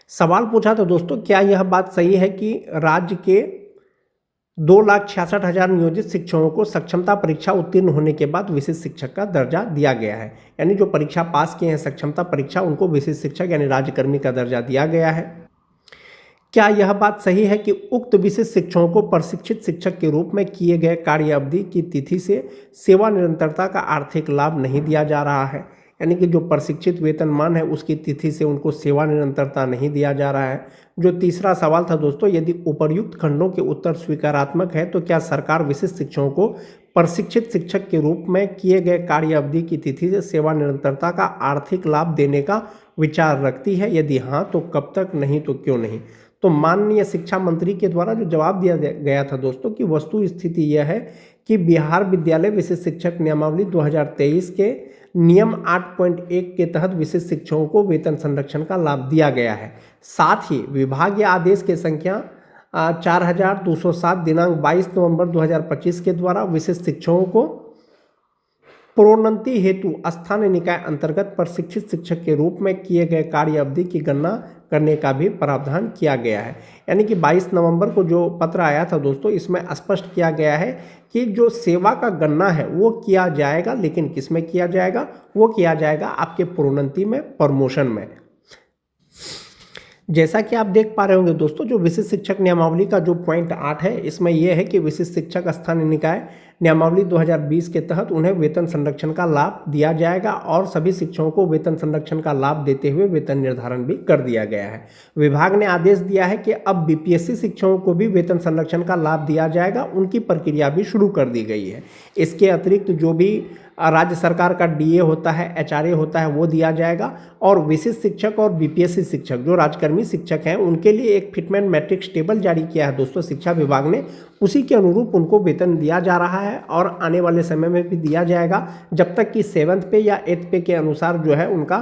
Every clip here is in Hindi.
सवाल पूछा था दोस्तों, क्या यह बात सही है कि राज्य के 2,66,000 नियोजित शिक्षकों को सक्षमता परीक्षा उत्तीर्ण होने के बाद विशिष्ट शिक्षक का दर्जा दिया गया है। यानी जो परीक्षा पास किए हैं सक्षमता परीक्षा, उनको विशिष्ट शिक्षक यानी राज्यकर्मी का दर्जा दिया गया है। क्या यह बात सही है कि उक्त विशिष्ट शिक्षकों को प्रशिक्षित शिक्षक के रूप में किए गए कार्य अवधि की तिथि से सेवा निरंतरता का आर्थिक लाभ नहीं दिया जा रहा है? यानी कि जो प्रशिक्षित वेतनमान है उसकी तिथि से उनको सेवा निरंतरता नहीं दिया जा रहा है। जो तीसरा सवाल था दोस्तों, यदि उपर्युक्त खंडों के उत्तर स्वीकारात्मक है तो क्या सरकार विशिष्ट शिक्षकों को प्रशिक्षित शिक्षक के रूप में किए गए कार्य अवधि की तिथि से सेवा निरंतरता का आर्थिक लाभ देने का विचार रखती है? यदि हाँ तो कब तक, नहीं तो क्यों नहीं? तो माननीय शिक्षा मंत्री के द्वारा जो जवाब दिया गया था दोस्तों कि वस्तु स्थिति यह है कि बिहार विद्यालय विशिष्ट शिक्षक नियमावली 2023 के नियम 8.1 के तहत विशिष्ट शिक्षकों को वेतन संरक्षण का लाभ दिया गया है। साथ ही विभागीय आदेश के संख्या 4207 दिनांक 22 नवंबर 2025 के द्वारा विशिष्ट शिक्षकों को प्रोन्नति हेतु स्थानीय निकाय अंतर्गत प्रशिक्षित शिक्षक के रूप में किए गए कार्य अवधि की गणना करने का भी प्रावधान किया गया है। यानी कि 22 नवंबर को जो पत्र आया था दोस्तों, इसमें स्पष्ट किया गया है कि जो सेवा का गणना है वो किया जाएगा, लेकिन किस में किया जाएगा? वो किया जाएगा आपके प्रोन्नति में, प्रमोशन में। जैसा कि आप देख पा रहे होंगे दोस्तों, जो विशिष्ट शिक्षक नियमावली का जो पॉइंट 8 है, इसमें यह है कि विशिष्ट शिक्षक स्थानीय निकाय नियमावली 2020 के तहत उन्हें वेतन संरक्षण का लाभ दिया जाएगा और सभी शिक्षकों को वेतन संरक्षण का लाभ देते हुए वेतन निर्धारण भी कर दिया गया है। विभाग ने आदेश दिया है कि अब बीपीएससी शिक्षकों को भी वेतन संरक्षण का लाभ दिया जाएगा, उनकी प्रक्रिया भी शुरू कर दी गई है। इसके अतिरिक्त जो भी राज्य सरकार का डीए होता है, एचआरए होता है, वो दिया जाएगा। और विशिष्ट शिक्षक और बीपीएससी शिक्षक जो राजकर्मी शिक्षक हैं उनके लिए एक फिटमेंट मैट्रिक्स टेबल जारी किया है दोस्तों शिक्षा विभाग ने, उसी के अनुरूप उनको वेतन दिया जा रहा है और आने वाले समय में भी दिया जाएगा, जब तक कि 7th पे या 8th पे के अनुसार जो है उनका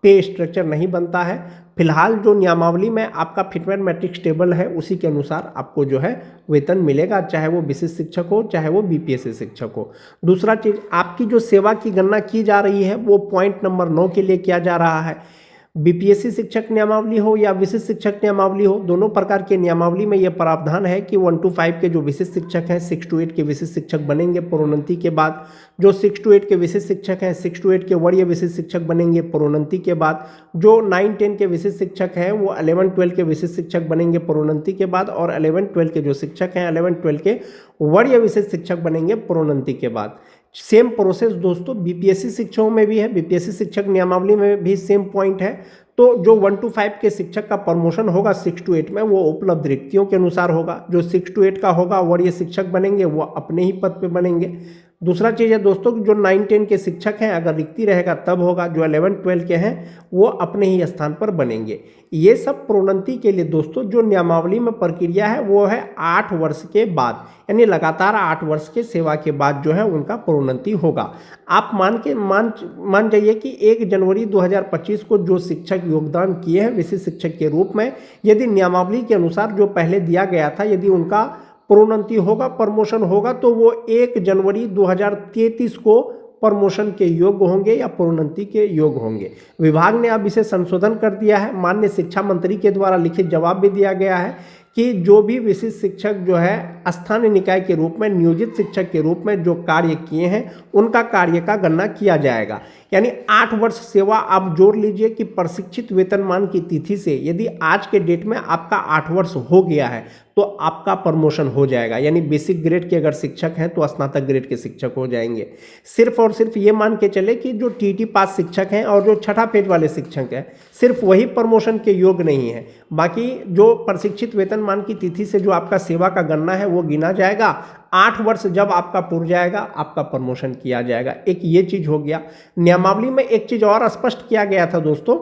पे स्ट्रक्चर नहीं बनता है। फिलहाल जो नियमावली में आपका फिटमेंट मैट्रिक्स टेबल है उसी के अनुसार आपको जो है वेतन मिलेगा, चाहे वो विशिष्ट शिक्षक हो चाहे वो बीपीएससी शिक्षक हो। दूसरा चीज़, आपकी जो सेवा की गणना की जा रही है वो पॉइंट नंबर 9 के लिए किया जा रहा है। बीपीएससी शिक्षक नियमावली हो या विशिष्ट शिक्षक नियमावली हो, दोनों प्रकार के नियमावली में यह प्रावधान है कि 1 to 5 के जो विशिष्ट शिक्षक हैं 6 to 8 के विशिष्ट शिक्षक बनेंगे प्रोन्नति के बाद। जो 6 to 8 के विशिष्ट शिक्षक हैं 6 to 8 के वरीय विशिष्ट शिक्षक बनेंगे प्रोन्नति के बाद। जो 9-10 के विशिष्ट शिक्षक हैं वो 11-12 के विशिष्ट शिक्षक बनेंगे प्रोन्नति के बाद। और 11-12 के जो शिक्षक हैं 11-12 के वरीय विशिष्ट शिक्षक बनेंगे प्रोन्नति के बाद। सेम प्रोसेस दोस्तों बीपीएससी शिक्षकों में भी है, बीपीएससी शिक्षक नियमावली में भी सेम पॉइंट है। तो जो 1 to 5 के शिक्षक का प्रमोशन होगा 6 to 8 में, वो उपलब्ध रिक्तियों के अनुसार होगा। जो 6 to 8 का होगा वरीय शिक्षक बनेंगे, वो अपने ही पद पे बनेंगे। दूसरा चीज़ है दोस्तों, जो 9-10 के शिक्षक हैं अगर रिक्ति रहेगा तब होगा, जो 11-12 के हैं वो अपने ही स्थान पर बनेंगे। ये सब प्रोन्नति के लिए दोस्तों जो नियमावली में प्रक्रिया है वो है 8 वर्ष के बाद, यानी लगातार 8 वर्ष के सेवा के बाद जो है उनका प्रोन्नति होगा। आप मान जाइए कि 1 जनवरी 2025 को जो शिक्षक योगदान किए हैं विशिष्ट शिक्षक के रूप में, यदि नियमावली के अनुसार जो पहले दिया गया था यदि उनका प्रोन्नति होगा, प्रमोशन होगा, तो वो 1 जनवरी 2033 को प्रमोशन के योग्य होंगे या प्रोन्नति के योग्य होंगे। विभाग ने अब इसे संशोधन कर दिया है। माननीय शिक्षा मंत्री के द्वारा लिखित जवाब भी दिया गया है कि जो भी विशिष्ट शिक्षक जो है स्थानीय निकाय के रूप में नियोजित शिक्षक के रूप में जो कार्य किए हैं उनका कार्य का गणना किया जाएगा। यानी 8 वर्ष सेवा आप जोड़ लीजिए कि प्रशिक्षित वेतनमान की तिथि से यदि आज के डेट में आपका 8 वर्ष हो गया है तो आपका प्रमोशन हो जाएगा। यानी बेसिक ग्रेड के अगर शिक्षक हैं तो स्नातक ग्रेड के शिक्षक हो जाएंगे। सिर्फ और सिर्फ ये मान के चले कि जो टीटी पास शिक्षक हैं और जो छठा पेज वाले शिक्षक हैं सिर्फ वही प्रमोशन के योग्य नहीं है। बाकी जो प्रशिक्षित वेतनमान की तिथि से जो आपका सेवा का गणना है वो गिना जाएगा। 8 वर्ष जब आपका पूर जाएगा आपका प्रमोशन किया जाएगा। एक ये चीज हो गया। नियमावली में एक चीज और स्पष्ट किया गया था दोस्तों,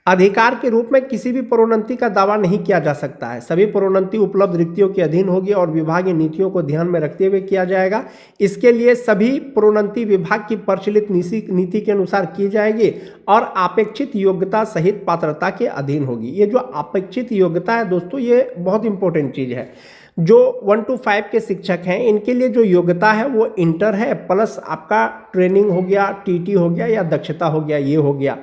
अधिकार के रूप में किसी भी प्रोन्नति का दावा नहीं किया जा सकता है। सभी प्रोन्नति उपलब्ध रिक्तियों के अधीन होगी और विभागीय नीतियों को ध्यान में रखते हुए किया जाएगा। इसके लिए सभी प्रोन्नति विभाग की प्रचलित नीति के अनुसार की जाएगी और अपेक्षित योग्यता सहित पात्रता के अधीन होगी। ये जो अपेक्षित योग्यता है दोस्तों ये बहुत इंपॉर्टेंट चीज है। जो 1 to 5 के शिक्षक हैं इनके लिए जो योग्यता है वो इंटर है प्लस आपका ट्रेनिंग हो गया, टीटी हो गया या दक्षता हो गया, ये हो गया।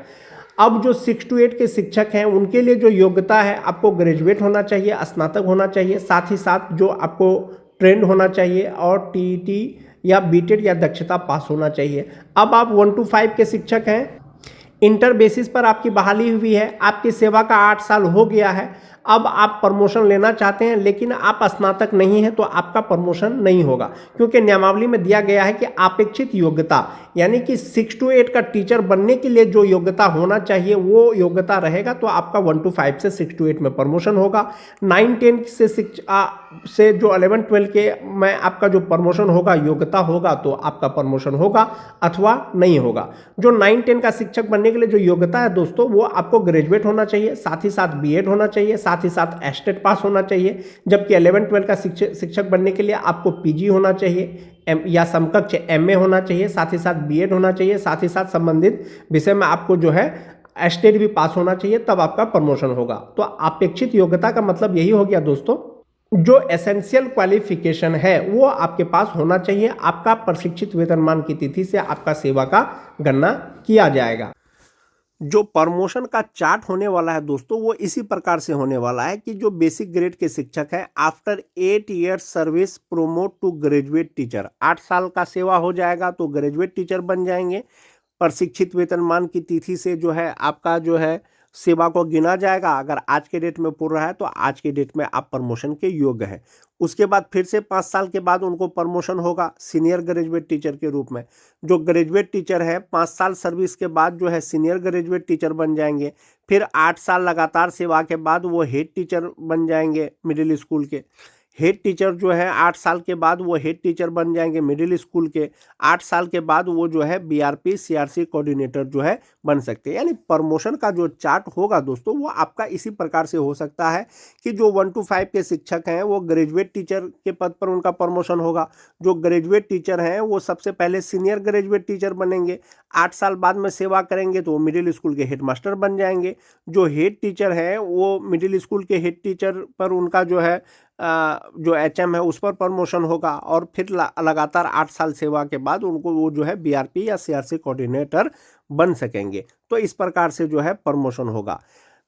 अब जो 6 to 8 के शिक्षक हैं उनके लिए जो योग्यता है, आपको ग्रेजुएट होना चाहिए, स्नातक होना चाहिए, साथ ही साथ जो आपको ट्रेंड होना चाहिए और टीईटी या बीटेड या दक्षता पास होना चाहिए। अब आप 1 to 5 के शिक्षक हैं, इंटर बेसिस पर आपकी बहाली हुई है, आपकी सेवा का 8 साल हो गया है, अब आप प्रमोशन लेना चाहते हैं लेकिन आप स्नातक नहीं हैं तो आपका प्रमोशन नहीं होगा, क्योंकि नियमावली में दिया गया है कि अपेक्षित योग्यता यानी कि 6 to 8 का टीचर बनने के लिए जो योग्यता होना चाहिए वो योग्यता रहेगा तो आपका 1 to 5 से 6 to 8 में प्रमोशन होगा। 9-10 से जो 11-12 के में आपका जो प्रमोशन होगा, योग्यता होगा तो आपका प्रमोशन होगा अथवा नहीं होगा। जो 9-10 का शिक्षक बनने के लिए जो योग्यता है दोस्तों, वो आपको ग्रेजुएट होना चाहिए, साथ ही साथ बीएड होना चाहिए, साथ ही साथ एस्टेट पास होना चाहिए। जबकि 11-12 का शिक्षक बनने के लिए आपको पीजी होना चाहिए या समकक्ष एमए होना चाहिए, साथ ही साथ बीएड होना चाहिए, साथ ही साथ संबंधित विषय में आपको जो है एस्टेट भी पास होना चाहिए, तब आपका प्रमोशन होगा। तो अपेक्षित योग्यता का मतलब यही हो गया दोस्तों, जो एसेंशियल क्वालिफिकेशन है वो आपके पास होना चाहिए। आपका प्रशिक्षित वेतनमान की तिथि से आपका सेवा का गणना किया जाएगा। जो प्रमोशन का चार्ट होने वाला है दोस्तों, वो इसी प्रकार से होने वाला है कि जो बेसिक ग्रेड के शिक्षक हैं, after 8 years service promote to graduate teacher, 8 साल का सेवा हो जाएगा तो ग्रेजुएट टीचर बन जाएंगे। प्रशिक्षित वेतनमान की तिथि से जो है आपका जो है सेवा को गिना जाएगा। अगर आज के डेट में पूर्ण रहा है तो आज के डेट में आप प्रमोशन के योग्य हैं। उसके बाद फिर से 5 साल के बाद उनको प्रमोशन होगा सीनियर ग्रेजुएट टीचर के रूप में। जो ग्रेजुएट टीचर है 5 साल सर्विस के बाद जो है सीनियर ग्रेजुएट टीचर बन जाएंगे। फिर 8 साल लगातार सेवा के बाद वो हेड टीचर बन जाएंगे मिडिल स्कूल के। हेड टीचर जो है 8 साल के बाद वो हेड टीचर बन जाएंगे मिडिल स्कूल के। 8 साल के बाद वो जो है बीआरपी सीआरसी कोऑर्डिनेटर जो है बन सकते हैं। यानी प्रमोशन का जो चार्ट होगा दोस्तों, वो आपका इसी प्रकार से हो सकता है कि जो 1 to 5 के शिक्षक हैं वो ग्रेजुएट टीचर के पद पर उनका प्रमोशन होगा। जो ग्रेजुएट टीचर हैं वो सबसे पहले सीनियर ग्रेजुएट टीचर बनेंगे, 8 साल बाद में सेवा करेंगे तो वो मिडिल स्कूल के हेडमास्टर बन जाएंगे। जो हेड टीचर हैं वो मिडिल स्कूल के हेड टीचर पर उनका जो है जो एचएम है उस पर प्रमोशन होगा और फिर लगातार 8 साल सेवा के बाद उनको वो जो है बीआरपी या सीआरसी कोऑर्डिनेटर बन सकेंगे। तो इस प्रकार से जो है प्रमोशन होगा।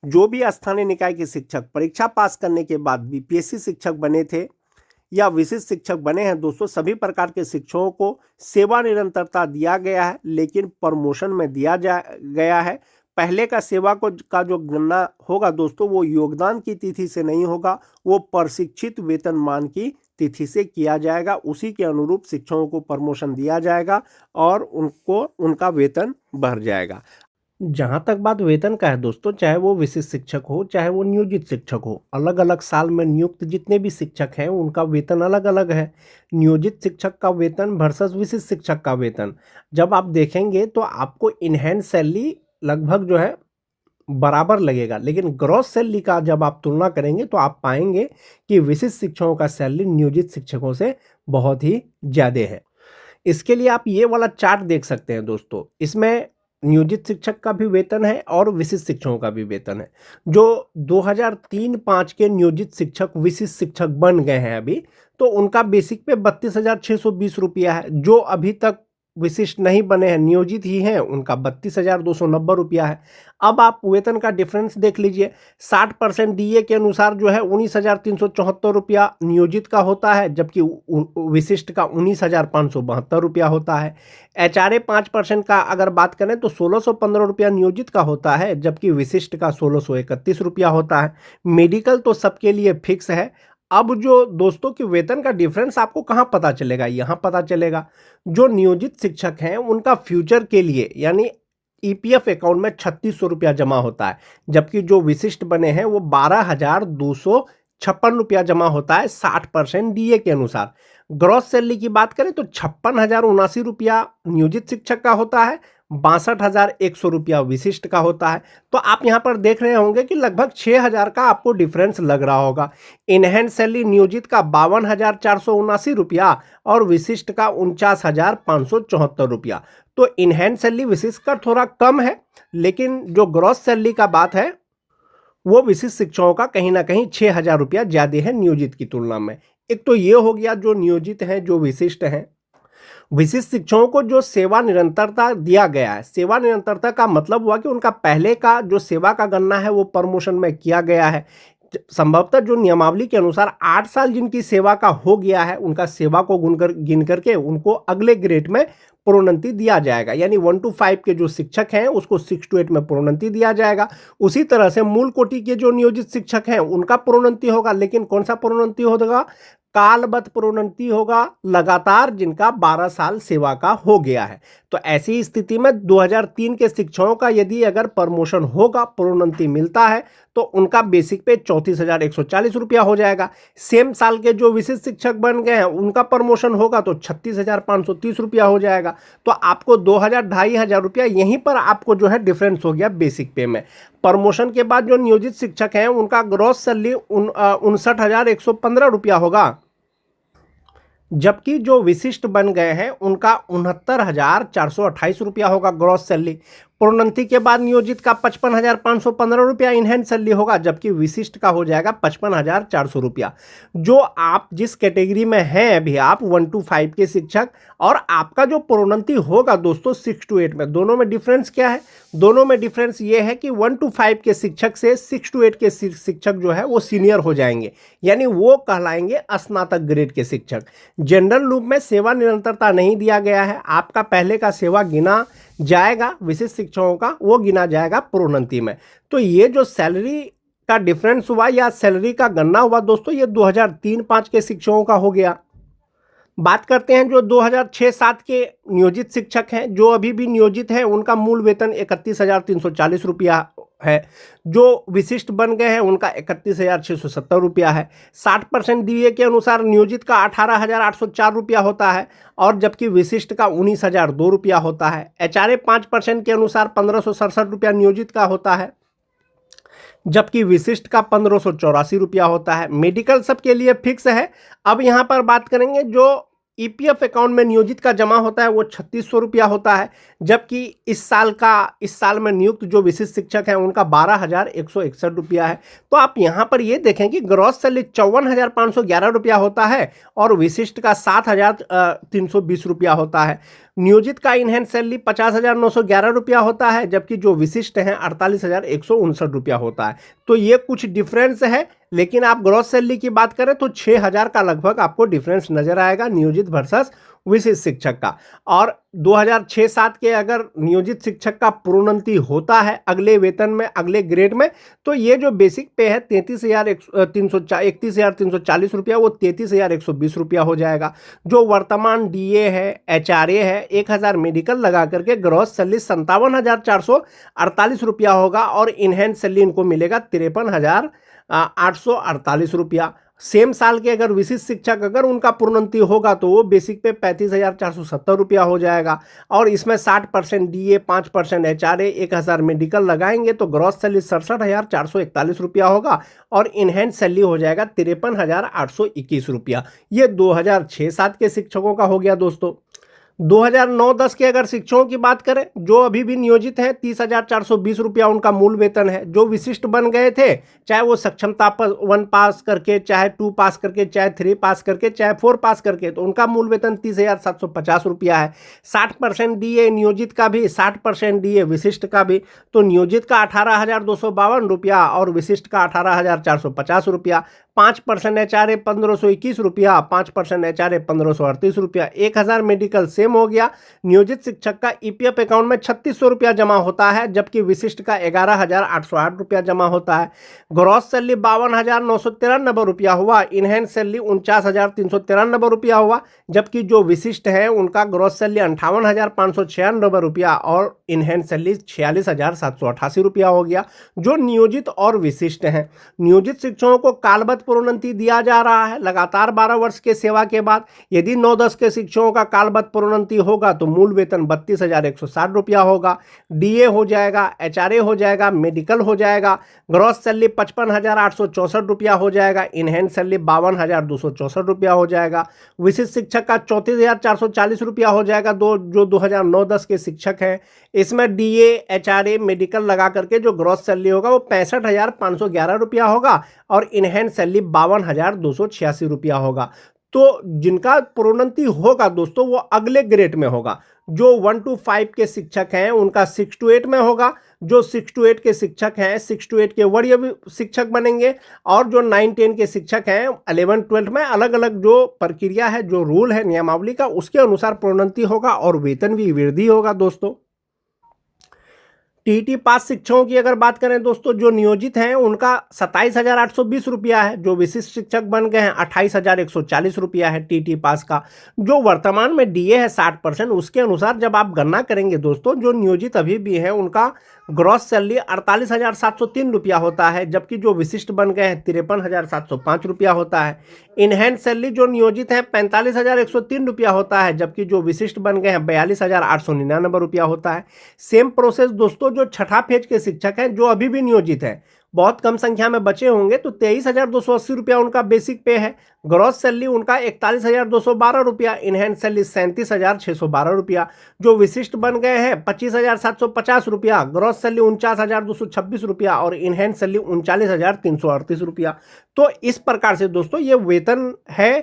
जो भी स्थानीय निकाय के शिक्षक परीक्षा पास करने के बाद बीपीएससी शिक्षक बने थे या विशिष्ट शिक्षक बने हैं दोस्तों, सभी प्रकार के शिक्षकों को सेवा निरंतरता दिया गया है, लेकिन प्रमोशन में दिया गया है। पहले का सेवा का जो गणना होगा दोस्तों, वो योगदान की तिथि से नहीं होगा, वो प्रशिक्षित वेतनमान की तिथि से किया जाएगा। उसी के अनुरूप शिक्षकों को प्रमोशन दिया जाएगा और उनको उनका वेतन बढ़ जाएगा। जहाँ तक बात वेतन का है दोस्तों, चाहे वो विशिष्ट शिक्षक हो चाहे वो नियोजित शिक्षक हो, अलग अलग साल में नियुक्त जितने भी शिक्षक हैं उनका वेतन अलग अलग है। नियोजित शिक्षक का वेतन वर्सेस विशिष्ट शिक्षक का वेतन जब आप देखेंगे तो आपको इनहैंड सैलरी लगभग जो है बराबर लगेगा, लेकिन ग्रॉस सैलरी का जब आप तुलना करेंगे तो आप पाएंगे कि विशिष्ट शिक्षकों का सैलरी नियोजित शिक्षकों से बहुत ही ज़्यादा है। इसके लिए आप ये वाला चार्ट देख सकते हैं दोस्तों, इसमें नियोजित शिक्षक का भी वेतन है और विशिष्ट शिक्षकों का भी वेतन है। जो 2003-05 के नियोजित शिक्षक विशिष्ट शिक्षक बन गए हैं अभी, तो उनका बेसिक पे 32,620 रुपया है। जो अभी तक विशिष्ट नहीं बने हैं, नियोजित ही हैं, उनका 32,290 रुपया है। अब आप वेतन का डिफरेंस देख लीजिए, 60% डीए के अनुसार जो है 19,374 रुपया नियोजित का होता है, जबकि विशिष्ट का 19,572 रुपया होता है। एचआरए 5% का अगर बात करें तो 1,615 रुपया नियोजित का होता है, जबकि विशिष्ट का 1,631 रुपया होता है। मेडिकल तो सबके लिए फिक्स है। अब जो दोस्तों की वेतन का डिफरेंस आपको कहाँ पता चलेगा, यहाँ पता चलेगा। जो नियोजित शिक्षक हैं उनका फ्यूचर के लिए यानी ईपीएफ अकाउंट में 3,600 रुपया जमा होता है, जबकि जो विशिष्ट बने हैं वो 12,256 रुपया जमा होता है 60% डीए के अनुसार। ग्रॉस सैलरी की बात करें तो 56,079 रुपया नियोजित शिक्षक का होता है, 62,100 रुपया विशिष्ट का होता है। तो आप यहाँ पर देख रहे होंगे कि लगभग 6,000 का आपको डिफरेंस लग रहा होगा। इनहैंड सैलरी नियोजित का 52,479 रुपया और विशिष्ट का 49,574 रुपया। तो इनहैंड सैलरी विशिष्ट का थोड़ा कम है, लेकिन जो ग्रॉस सैलरी का बात है वो विशिष्ट शिक्षकों का कहीं ना कहीं 6,000 रुपया ज़्यादा है नियोजित की तुलना में। एक तो ये हो गया जो नियोजित हैं, जो विशिष्ट हैं। विशिष्ट शिक्षकों को जो सेवा निरंतरता दिया गया है, सेवा निरंतरता का मतलब हुआ कि उनका पहले का जो सेवा का गणना है वो प्रमोशन में किया गया है। संभवतः जो नियमावली के अनुसार 8 साल जिनकी सेवा का हो गया है, उनका सेवा को गिन करके उनको अगले ग्रेड में प्रोन्नति दिया जाएगा। यानी 1 to 5 के जो शिक्षक हैं उसको 6 to 8 में प्रोन्नति दिया जाएगा। उसी तरह से मूल कोटि के जो नियोजित शिक्षक हैं उनका प्रोन्नति होगा, लेकिन कौन सा प्रोन्नति होगा? कालबद्ध प्रोन्नति होगा, लगातार जिनका 12 साल सेवा का हो गया है। तो ऐसी स्थिति में 2003 के शिक्षकों का यदि अगर प्रमोशन होगा, प्रोन्नति मिलता है, तो उनका बेसिक पे 34,140 रुपया हो जाएगा। सेम साल के जो विशिष्ट शिक्षक बन गए हैं उनका प्रमोशन होगा तो 36,530 रुपया हो जाएगा। तो आपको 2,500 रुपया यहीं पर आपको जो है डिफरेंस हो गया बेसिक पे में। प्रमोशन के बाद जो नियोजित शिक्षक हैं उनका ग्रॉस सैलरी 59,115 रुपया होगा, जबकि जो विशिष्ट बन गए हैं उनका 69,428 रुपया होगा ग्रॉस सैलरी। प्रोन्नति के बाद नियोजित का 55,515 रुपया इनहेंस सैलरी होगा, जबकि विशिष्ट का हो जाएगा 55,400 रुपया। जो आप जिस कैटेगरी में हैं अभी आप 1 to 5 के शिक्षक, और आपका जो प्रोन्नति होगा दोस्तों 6 to 8 में, दोनों में डिफरेंस क्या है? दोनों में डिफरेंस ये है कि 1 to 5 के शिक्षक से 6 to 8 के शिक्षक जो है वो सीनियर हो जाएंगे, यानी वो कहलाएंगे स्नातक ग्रेड के शिक्षक। जनरल रूप में सेवा निरंतरता नहीं दिया गया है, आपका पहले का सेवा गिना जाएगा, विशिष्ट शिक्षकों का वो गिना जाएगा प्रोन्नति में। तो ये जो सैलरी का डिफरेंस हुआ या सैलरी का गणना हुआ दोस्तों, ये 2003-5 के शिक्षकों का हो गया। बात करते हैं जो 2006-7 के नियोजित शिक्षक हैं, जो अभी भी नियोजित हैं उनका मूल वेतन 31,340 रुपया है। जो विशिष्ट बन गए हैं उनका 31,670 रुपया है। 60% डीए के अनुसार नियोजित का 18,804 रुपया होता है, और जबकि विशिष्ट का 19,002 रुपया होता है। एचआरए 5% के अनुसार 1,567 रुपया नियोजित का होता है, जबकि विशिष्ट का 1,584 रुपया होता है। मेडिकल सबके लिए फिक्स है। अब यहाँ पर बात करेंगे जो ईपीएफ अकाउंट में नियोजित का जमा होता है वो 3,600 रुपया होता है, जबकि इस साल में नियुक्त जो विशिष्ट शिक्षक हैं उनका 12,161 रुपया है। तो आप यहाँ पर ये देखें कि ग्रॉस सैलरी 54,511 रुपया होता है और विशिष्ट का 7,320 रुपया होता है। नियोजित का इनहेंस सैलरी 50,911 रुपया होता है, जबकि जो विशिष्ट हैं 48,159 रुपया होता है। तो ये कुछ डिफरेंस है, लेकिन आप ग्रॉस सैलरी की बात करें तो 6,000 का लगभग आपको डिफरेंस नजर आएगा नियोजित वर्सेस विशिष्ट शिक्षक का। और 2006-7 के अगर नियोजित शिक्षक का प्रोन्नति होता है अगले वेतन में, अगले ग्रेड में, तो ये जो बेसिक पे है 31,340 रुपया, वो 33,120 रुपया हो जाएगा। जो वर्तमान डीए है, एचआरए है, 1,000 मेडिकल लगा करके ग्रॉस सैलरी 57,448 रुपया होगा, और इनहेंस सैलरी इनको मिलेगा 53,848 रुपया। सेम साल के अगर विशिष्ट शिक्षक अगर उनका प्रोन्नति होगा तो वो बेसिक पे 35,470 रुपया हो जाएगा, और इसमें 60% डीए, 5% एचआरए, 1,000 मेडिकल लगाएंगे तो ग्रॉस सैलरी 67,441 रुपया होगा, और इनहेंस सैलरी हो जाएगा 53,821 रुपया। ये 2006-7 के शिक्षकों का हो गया दोस्तों। 2009-10 के अगर शिक्षकों की बात करें, जो अभी भी नियोजित हैं 30,420 रुपया उनका मूल वेतन है। जो विशिष्ट बन गए थे, चाहे वो सक्षमता पर 1 पास करके, चाहे 2 पास करके, चाहे 3 पास करके, चाहे 4 पास करके, तो उनका मूल वेतन 30,750 रुपया है। 60% डीए नियोजित का भी, 60% डीए विशिष्ट का भी। तो नियोजित का 18,252 रुपया और विशिष्ट का 18,450 रुपया। 5% एचआरए 1,521 रुपया, 5% एचआरए 1,538 रुपया। 1,000 मेडिकल सेम हो गया। नियोजित शिक्षक का ईपीएफ अकाउंट में 3,600 रुपया जमा होता है, जबकि विशिष्ट का 11,808 रुपया जमा होता है। ग्रॉस सैलरी 52,993 रुपया हुआ, इनहेंस सैलरी 49,393 रुपया हुआ, जबकि जो विशिष्ट है उनका ग्रॉस सैलरी 58,596 रुपया और इनहेंस सैलरी 46,788 रुपया हो गया। जो नियोजित और विशिष्ट हैं, नियोजित शिक्षकों को कालबद्ध प्रोन्नति दिया जा रहा है लगातार 12 वर्ष के सेवा के बाद। यदि 9-10 के शिक्षकों का कालबद्ध प्रोन्नति होगा तो मूल वेतन 32,160 रुपया होगा, डीए हो जाएगा, एचआरए हो जाएगा, मेडिकल हो जाएगा। ग्रॉस सैलरी 55,864 रुपया हो जाएगा, इनहेंस सैलरी 52,264 रुपया हो जाएगा। विशिष्ट शिक्षक का 34,440 रुपया हो जाएगा। जो 2009-10 के शिक्षक हैं, इसमें डीए, एचआरए, मेडिकल लगा करके जो ग्रॉस सैलरी होगा वो 65,511 रुपया होगा, और इनहेंस सैलरी 52,286 रुपया होगा। तो जिनका प्रोन्नति होगा दोस्तों वो अगले ग्रेड में होगा। जो 1 to 5 के शिक्षक हैं उनका 6 to 8 में होगा, जो 6 to 8 के शिक्षक हैं 6 to 8 के वरीय शिक्षक बनेंगे, और जो 9 10 के शिक्षक हैं 11 12 में अलग अलग जो प्रक्रिया है, जो रूल है नियमावली का, उसके अनुसार प्रोन्नति होगा और वेतन भी वृद्धि होगा दोस्तों। टीईटी पास शिक्षकों की अगर बात करें दोस्तों, जो नियोजित हैं उनका 27,820 रुपया है, जो विशिष्ट शिक्षक बन गए हैं 28,140 रुपया है टीईटी पास का। जो वर्तमान में डीए है 60%, उसके अनुसार जब आप गणना करेंगे दोस्तों, जो नियोजित अभी भी है उनका ग्रॉस सैलरी 48,703 रुपया होता है, जबकि जो विशिष्ट बन गए हैं 53,705 रुपया होता है। इनहैंड सैलरी जो नियोजित है 45,103 रुपया होता है, जबकि जो विशिष्ट बन गए हैं 42,899 रुपया होता है। सेम प्रोसेस दोस्तों जो छठा फेज के शिक्षक हैं जो अभी भी नियोजित हैं, बहुत कम संख्या में बचे होंगे, तो 23,280 रुपया उनका बेसिक पे है। ग्रॉस सैलरी उनका 41,212 रुपया, इनहैंड सैलरी 37,612 रुपया। जो विशिष्ट बन गए हैं 25,750 रुपया, ग्रॉस सैलरी 49,226 रुपया और इनहैंड सैलरी 39,338 रुपया। तो इस प्रकार से दोस्तों ये वेतन है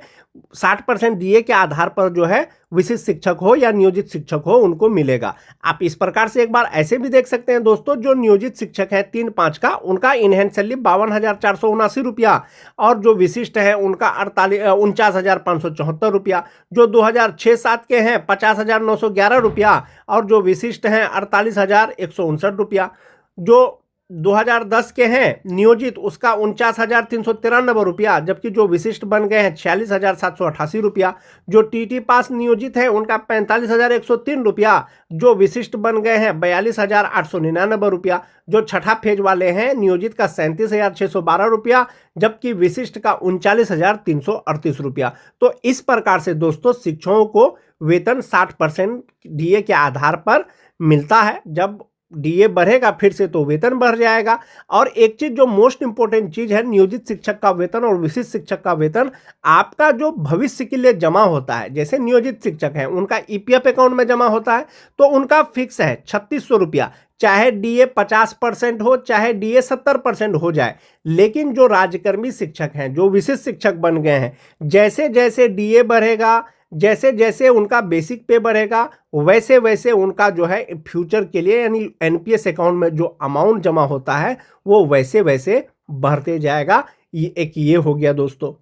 60% डीए के आधार पर जो है विशिष्ट शिक्षक हो या नियोजित शिक्षक हो उनको मिलेगा। आप इस प्रकार से एक बार ऐसे भी देख सकते हैं दोस्तों, जो नियोजित शिक्षक है 3-5 का, उनका इनहैंड सैलरी 52,479 रुपया और जो विशिष्ट है उनका 49,574 रुपया। जो 2006-7 के हैं 50,911 रुपया और जो विशिष्ट हैं 48,159 रुपया। जो 2010 के हैं नियोजित उसका 49,393 रुपया, जबकि जो विशिष्ट बन गए हैं 46,788 रुपया। जो टीटी पास नियोजित है उनका 45,103 रुपया, जो विशिष्ट बन गए हैं 42,899 रुपया। जो छठा फेज वाले हैं नियोजित का 37,612 रुपया, जबकि विशिष्ट का 39,338 रुपया। तो इस प्रकार से दोस्तों शिक्षकों को वेतन 60% डीए के आधार पर मिलता है। जब डीए बढ़ेगा फिर से तो वेतन बढ़ जाएगा। और एक चीज जो मोस्ट इंपॉर्टेंट चीज है, नियोजित शिक्षक का वेतन और विशिष्ट शिक्षक का वेतन आपका जो भविष्य के लिए जमा होता है, जैसे नियोजित शिक्षक हैं उनका ईपीएफ अकाउंट में जमा होता है तो उनका फिक्स है 3600 रुपया, चाहे डीए 50% हो चाहे डीए 70% हो जाए। लेकिन जो राज्यकर्मी शिक्षक हैं, जो विशिष्ट शिक्षक बन गए हैं, जैसे जैसे डीए बढ़ेगा, जैसे जैसे उनका बेसिक पे बढ़ेगा, वैसे वैसे उनका जो है फ्यूचर के लिए यानी एनपीएस अकाउंट में जो अमाउंट जमा होता है वो वैसे वैसे बढ़ते जाएगा। ये हो गया दोस्तों।